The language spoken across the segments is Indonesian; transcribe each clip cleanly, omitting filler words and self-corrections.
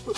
Yuk.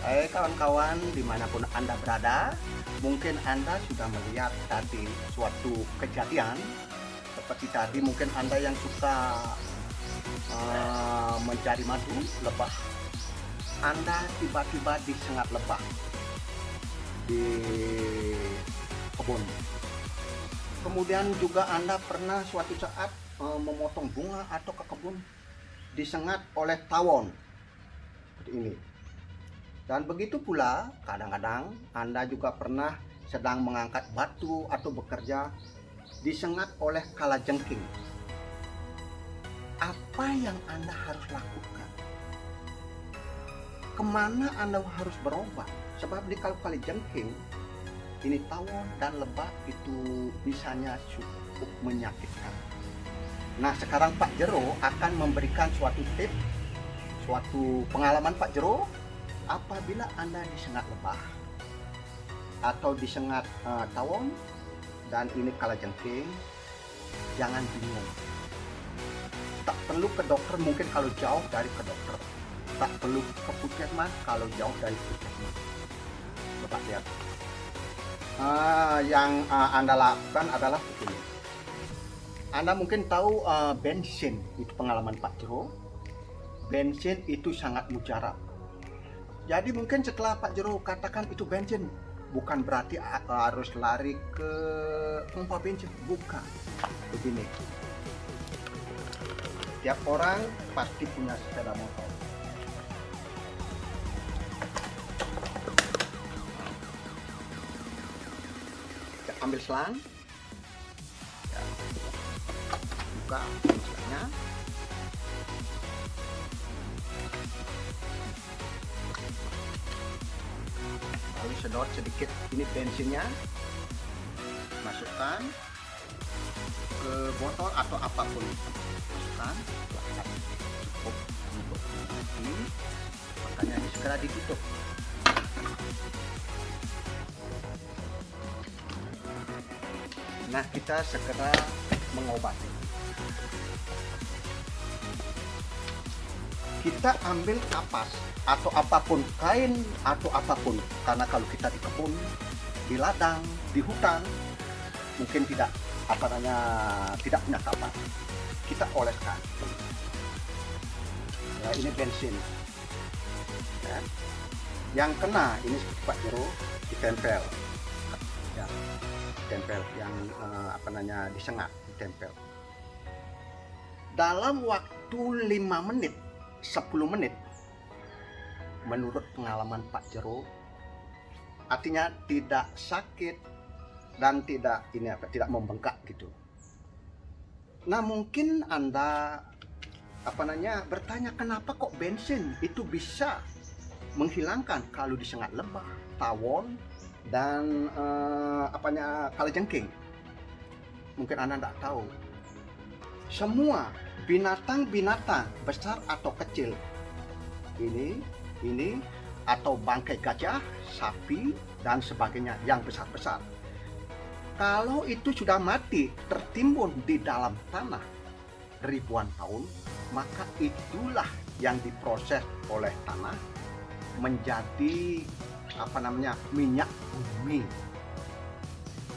Hai kawan-kawan, dimanapun Anda berada, mungkin Anda sudah melihat tadi suatu kejadian seperti tadi. Mungkin Anda yang suka mencari madu lebah, Anda tiba-tiba disengat lebah di kebun. Kemudian juga Anda pernah suatu saat memotong bunga atau ke kebun, disengat oleh tawon seperti ini. Dan begitu pula kadang-kadang Anda juga pernah sedang mengangkat batu atau bekerja, disengat oleh kalajengking. Apa yang Anda harus lakukan? Kemana Anda harus berobat? Sebab di kalau kalajengking ini tawon dan lebah itu bisanya cukup menyakitkan. Nah, sekarang Pak Jero akan memberikan suatu tips, suatu pengalaman Pak Jero. Apabila Anda disengat lebah atau disengat tawon dan ini kalajengking, jangan bingung. Tak perlu ke dokter, mungkin kalau jauh dari ke dokter. Tak perlu ke puskesmas kalau jauh dari puskesmas. Coba lihat. Yang Anda lakukan adalah begini. Anda mungkin tahu bensin, itu pengalaman Pak Jero. Bensin itu sangat mujarab. Jadi mungkin setelah Pak Jero katakan itu bensin, bukan berarti harus lari ke pompa bensin, bukan. Begini, tiap orang pasti punya sepeda motor. Kita ambil selang, ya, buka selangnya. Lalu sedot sedikit ini bensinnya, masukkan ke botol atau apapun, masukkan, cukup untuk ini, makanya segera ditutup. Nah, kita segera mengobati. Kita ambil kapas atau apapun, kain atau apapun, karena kalau kita di kebun, di ladang, di hutan, mungkin tidak tidak punya kapas, kita oleskan. Ya, ini bensin. Ya. Yang kena ini seperti Pak Jero ditempel, ya, ditempel yang disengat, ditempel. Dalam waktu 5 menit, 10 menit, menurut pengalaman Pak Jero, artinya tidak sakit dan tidak membengkak gitu. Nah, mungkin Anda bertanya, kenapa kok bensin itu bisa menghilangkan kalau disengat lebah, tawon dan kalajengking? Mungkin Anda tidak tahu. Semua binatang-binatang besar atau kecil, ini atau bangkai gajah, sapi dan sebagainya yang besar-besar, kalau itu sudah mati tertimbun di dalam tanah ribuan tahun, maka itulah yang diproses oleh tanah menjadi minyak bumi.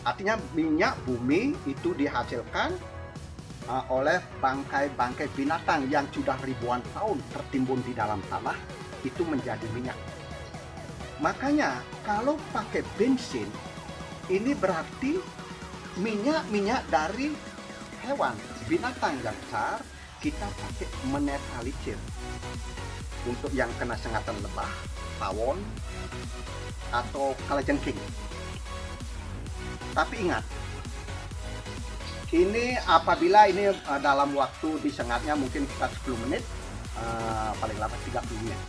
Artinya minyak bumi itu dihasilkan oleh bangkai-bangkai binatang yang sudah ribuan tahun tertimbun di dalam tanah, itu menjadi minyak. Makanya kalau pakai bensin, ini berarti minyak dari hewan, binatang yang besar, kita pakai menetralisir. untuk yang kena sengatan lebah, tawon, atau kalajengking. Tapi ingat, ini apabila ini dalam waktu disengatnya mungkin sekitar 10 menit, paling lambat 30 menit.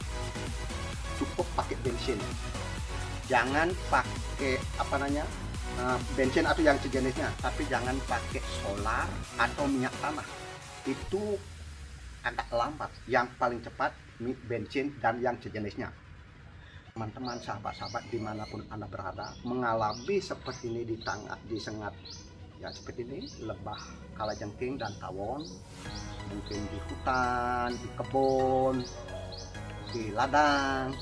Cukup pakai bensin. Jangan pakai bensin atau yang sejenisnya, tapi jangan pakai solar atau minyak tanah. Itu agak lambat. Yang paling cepat bensin dan yang sejenisnya. Teman-teman, sahabat-sahabat dimanapun Anda berada, mengalami seperti ini disengat ya seperti ini, lebah, kalajengking dan tawon, mungkin di hutan, di kebun, di ladang,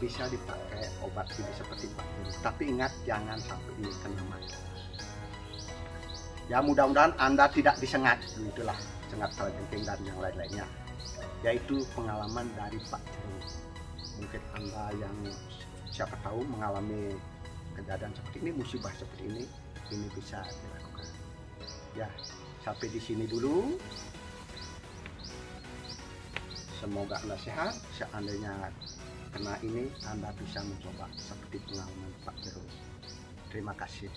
bisa dipakai obat ini seperti Pak Jero. Tapi ingat, jangan sampai ini kena mati. Ya mudah-mudahan Anda tidak disengat, itulah sengat kalajengking dan yang lain-lainnya. Yaitu pengalaman dari Pak Jero. Mungkin Anda yang siapa tahu mengalami kejadian seperti ini, musibah seperti ini bisa dilakukan. Ya, sampai di sini dulu. Semoga Anda sehat. Seandainya kena ini, Anda bisa mencoba seperti pengalaman Pak Jero. Terima kasih.